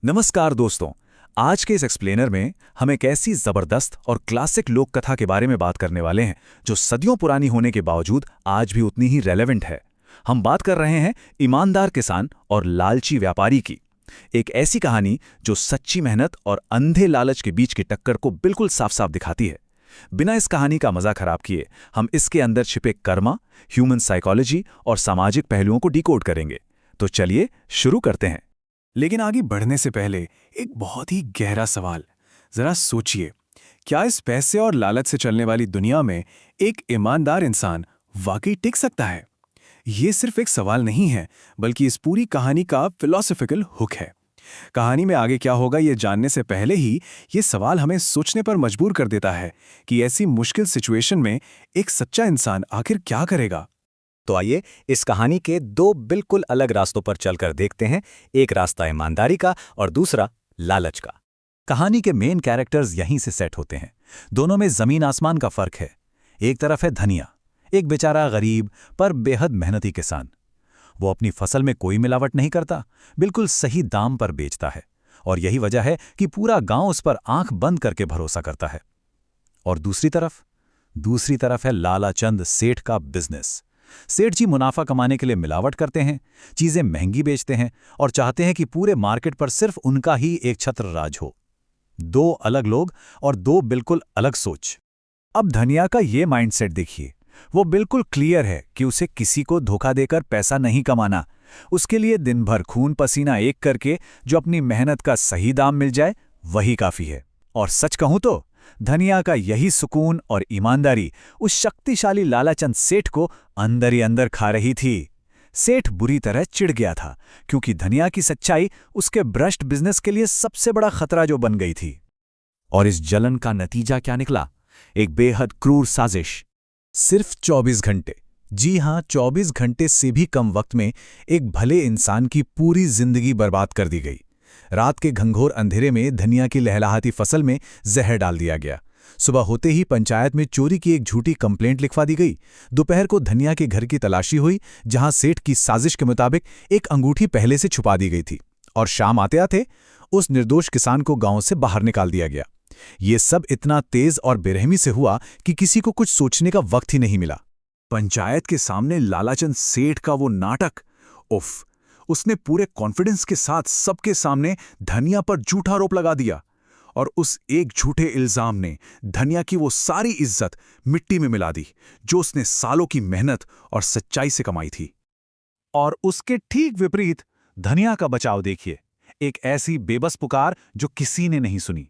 नमस्कार दोस्तों। आज के इस एक्सप्लेनर में हम एक ऐसी जबरदस्त और क्लासिक लोक कथा के बारे में बात करने वाले हैं जो सदियों पुरानी होने के बावजूद आज भी उतनी ही रेलेवेंट है। हम बात कर रहे हैं ईमानदार किसान और लालची व्यापारी की। एक ऐसी कहानी जो सच्ची मेहनत और अंधे लालच के बीच की टक्कर को बिल्कुल साफ साफ दिखाती है। बिना इस कहानी का मजा खराब किए हम इसके अंदर छिपे कर्मा, ह्यूमन साइकोलॉजी और सामाजिक पहलुओं को डिकोड करेंगे। तो चलिए शुरू करते हैं। लेकिन आगे बढ़ने से पहले एक बहुत ही गहरा सवाल। जरा सोचिए, क्या इस पैसे और लालच से चलने वाली दुनिया में एक ईमानदार इंसान वाकई टिक सकता है? ये सिर्फ एक सवाल नहीं है, बल्कि इस पूरी कहानी का फिलॉसफिकल हुक है। कहानी में आगे क्या होगा ये जानने से पहले ही ये सवाल हमें सोचने पर मजबूर कर देता है कि ऐसी मुश्किल सिचुएशन में एक सच्चा इंसान आखिर क्या करेगा। तो आइए इस कहानी के दो बिल्कुल अलग रास्तों पर चलकर देखते हैं, एक रास्ता ईमानदारी का और दूसरा लालच का। कहानी के मेन कैरेक्टर्स यहीं से सेट होते हैं। दोनों में जमीन आसमान का फर्क है। एक तरफ है धनिया, एक बेचारा गरीब पर बेहद मेहनती किसान। वो अपनी फसल में कोई मिलावट नहीं करता, बिल्कुल सही दाम पर बेचता है, और यही वजह है कि पूरा गांव उस पर आंख बंद करके भरोसा करता है। और दूसरी तरफ है लालाचंद सेठ का बिजनेस। सेठ जी मुनाफा कमाने के लिए मिलावट करते हैं, चीजें महंगी बेचते हैं और चाहते हैं कि पूरे मार्केट पर सिर्फ उनका ही एक छत्र राज हो। दो अलग लोग और दो बिल्कुल अलग सोच। अब धनिया का ये माइंडसेट देखिए। वो बिल्कुल क्लियर है कि उसे किसी को धोखा देकर पैसा नहीं कमाना। उसके लिए दिन भर खून पसीना एक करके जो अपनी मेहनत का सही दाम मिल जाए वही काफी है। और सच कहूं तो धनिया का यही सुकून और ईमानदारी उस शक्तिशाली लालाचंद सेठ को अंदर ही अंदर खा रही थी। सेठ बुरी तरह चिढ़ गया था क्योंकि धनिया की सच्चाई उसके भ्रष्ट बिजनेस के लिए सबसे बड़ा खतरा जो बन गई थी। और इस जलन का नतीजा क्या निकला? एक बेहद क्रूर साजिश। सिर्फ 24 घंटे, जी हां 24 घंटे से भी कम वक्त में एक भले इंसान की पूरी जिंदगी बर्बाद कर दी गई। रात के घंघोर अंधेरे में धनिया की लहलहाती फसल में जहर डाल दिया गया। सुबह होते ही पंचायत में चोरी की एक झूठी कंप्लेंट लिखवा दी गई। दोपहर को धनिया के घर की तलाशी हुई, जहां सेठ की साजिश के मुताबिक एक अंगूठी पहले से छुपा दी गई थी। और शाम आते आते उस निर्दोष किसान को गांव से बाहर निकाल दिया गया। ये सब इतना तेज और बेरहमी से हुआ कि किसी को कुछ सोचने का वक्त ही नहीं मिला। पंचायत के सामने लालाचंद सेठ का वो नाटक, उफ! उसने पूरे कॉन्फिडेंस के साथ सबके सामने धनिया पर झूठा आरोप लगा दिया, और उस एक झूठे इल्जाम ने धनिया की वो सारी इज्जत मिट्टी में मिला दी जो उसने सालों की मेहनत और सच्चाई से कमाई थी। और उसके ठीक विपरीत धनिया का बचाव देखिए। एक ऐसी बेबस पुकार जो किसी ने नहीं सुनी।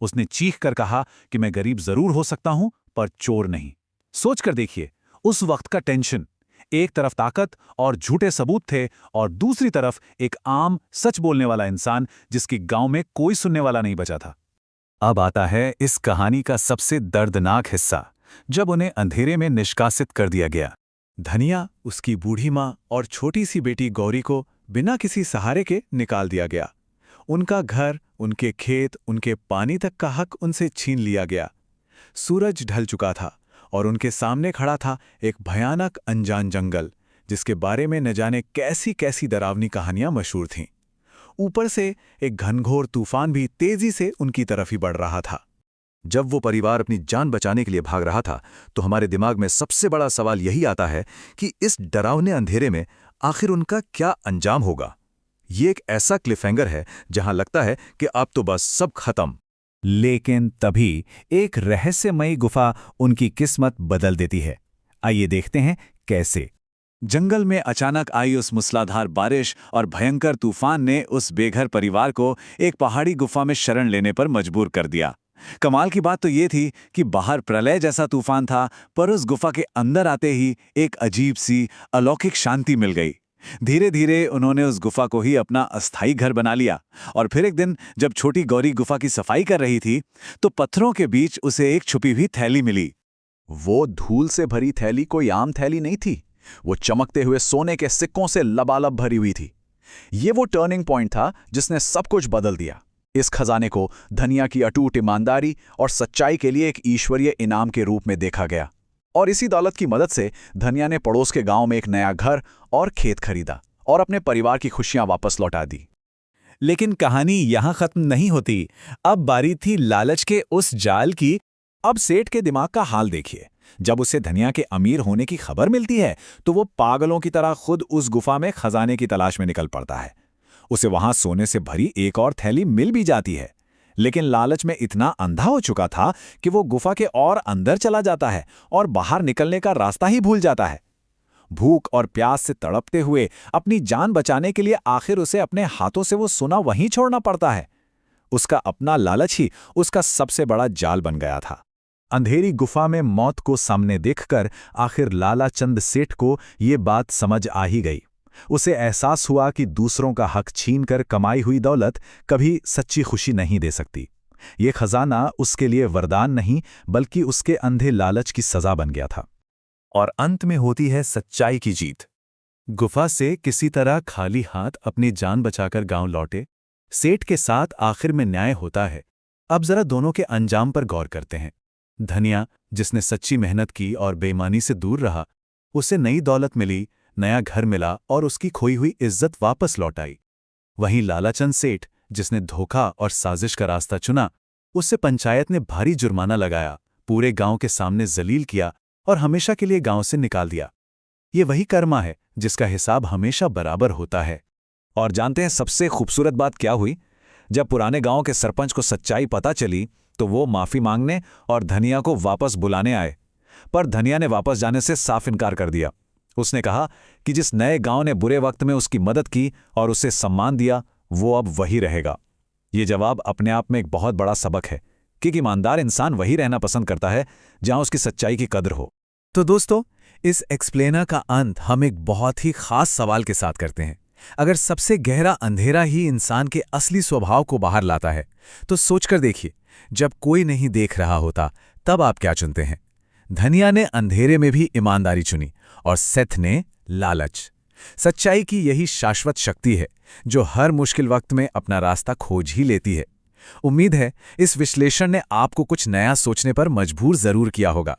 उसने चीख कर कहा कि मैं गरीब जरूर हो सकता हूं पर चोर नहीं। सोचकर देखिए उस वक्त का टेंशन। एक तरफ ताकत और झूठे सबूत थे और दूसरी तरफ एक आम सच बोलने वाला इंसान जिसकी गांव में कोई सुनने वाला नहीं बचा था। अब आता है इस कहानी का सबसे दर्दनाक हिस्सा, जब उन्हें अंधेरे में निष्कासित कर दिया गया। धनिया, उसकी बूढ़ी मां और छोटी सी बेटी गौरी को बिना किसी सहारे के निकाल दिया गया। उनका घर, उनके खेत, उनके पानी तक का हक उनसे छीन लिया गया। सूरज ढल चुका था और उनके सामने खड़ा था एक भयानक अनजान जंगल, जिसके बारे में न जाने कैसी कैसी डरावनी कहानियां मशहूर थीं। ऊपर से एक घनघोर तूफान भी तेजी से उनकी तरफ ही बढ़ रहा था। जब वो परिवार अपनी जान बचाने के लिए भाग रहा था, तो हमारे दिमाग में सबसे बड़ा सवाल यही आता है कि इस डरावने अंधेरे में आखिर उनका क्या अंजाम होगा। ये एक ऐसा क्लिफहैंगर है जहां लगता है कि अब तो बस सब खत्म। लेकिन तभी एक रहस्यमयी गुफा उनकी किस्मत बदल देती है। आइए देखते हैं कैसे। जंगल में अचानक आई उस मूसलाधार बारिश और भयंकर तूफान ने उस बेघर परिवार को एक पहाड़ी गुफा में शरण लेने पर मजबूर कर दिया। कमाल की बात तो ये थी कि बाहर प्रलय जैसा तूफान था, पर उस गुफा के अंदर आते ही एक अजीब सी अलौकिक शांति मिल गई। धीरे धीरे उन्होंने उस गुफा को ही अपना अस्थायी घर बना लिया। और फिर एक दिन जब छोटी गौरी गुफा की सफाई कर रही थी, तो पत्थरों के बीच उसे एक छुपी हुई थैली मिली। वो धूल से भरी थैली कोई आम थैली नहीं थी। वो चमकते हुए सोने के सिक्कों से लबालब भरी हुई थी। ये वो टर्निंग पॉइंट था जिसने सब कुछ बदल दिया। इस खजाने को धनिया की अटूट ईमानदारी और सच्चाई के लिए एक ईश्वरीय इनाम के रूप में देखा गया। और इसी दौलत की मदद से धनिया ने पड़ोस के गांव में एक नया घर और खेत खरीदा और अपने परिवार की खुशियां वापस लौटा दी। लेकिन कहानी यहां खत्म नहीं होती। अब बारी थी लालच के उस जाल की। अब सेठ के दिमाग का हाल देखिए। जब उसे धनिया के अमीर होने की खबर मिलती है तो वो पागलों की तरह खुद उस गुफा में खजाने की तलाश में निकल पड़ता है। उसे वहां सोने से भरी एक और थैली मिल भी जाती है, लेकिन लालच में इतना अंधा हो चुका था कि वो गुफा के और अंदर चला जाता है और बाहर निकलने का रास्ता ही भूल जाता है। भूख और प्यास से तड़पते हुए अपनी जान बचाने के लिए आखिर उसे अपने हाथों से वो सोना वहीं छोड़ना पड़ता है। उसका अपना लालच ही उसका सबसे बड़ा जाल बन गया था। अंधेरी गुफा में मौत को सामने देखकर आखिर लाला चंद सेठ को ये बात समझ आ ही गई। उसे एहसास हुआ कि दूसरों का हक छीनकर कमाई हुई दौलत कभी सच्ची खुशी नहीं दे सकती। ये खजाना उसके लिए वरदान नहीं बल्कि उसके अंधे लालच की सजा बन गया था। और अंत में होती है सच्चाई की जीत। गुफा से किसी तरह खाली हाथ अपनी जान बचाकर गांव लौटे सेठ के साथ आखिर में न्याय होता है। अब जरा दोनों के अंजाम पर गौर करते हैं। धनिया, जिसने सच्ची मेहनत की और बेईमानी से दूर रहा, उसे नई दौलत मिली, नया घर मिला और उसकी खोई हुई इज्जत वापस लौट आई। वहीं लालाचंद सेठ, जिसने धोखा और साजिश का रास्ता चुना, उससे पंचायत ने भारी जुर्माना लगाया, पूरे गांव के सामने जलील किया और हमेशा के लिए गांव से निकाल दिया। ये वही कर्मा है जिसका हिसाब हमेशा बराबर होता है। और जानते हैं सबसे खूबसूरत बात क्या हुई? जब पुराने गांव के सरपंच को सच्चाई पता चली तो वो माफी मांगने और धनिया को वापस बुलाने आए। पर धनिया ने वापस जाने से साफ इनकार कर दिया। उसने कहा कि जिस नए गांव ने बुरे वक्त में उसकी मदद की और उसे सम्मान दिया, वो अब वही रहेगा। ये जवाब अपने आप में एक बहुत बड़ा सबक है कि ईमानदार इंसान वही रहना पसंद करता है जहां उसकी सच्चाई की कद्र हो। तो दोस्तों, इस एक्सप्लेनर का अंत हम एक बहुत ही खास सवाल के साथ करते हैं। अगर सबसे गहरा अंधेरा ही इंसान के असली स्वभाव को बाहर लाता है तो सोचकर देखिए, जब कोई नहीं देख रहा होता तब आप क्या चुनते हैं? धनिया ने अंधेरे में भी ईमानदारी चुनी और सेठ ने लालच। सच्चाई की यही शाश्वत शक्ति है जो हर मुश्किल वक्त में अपना रास्ता खोज ही लेती है। उम्मीद है इस विश्लेषण ने आपको कुछ नया सोचने पर मजबूर जरूर किया होगा।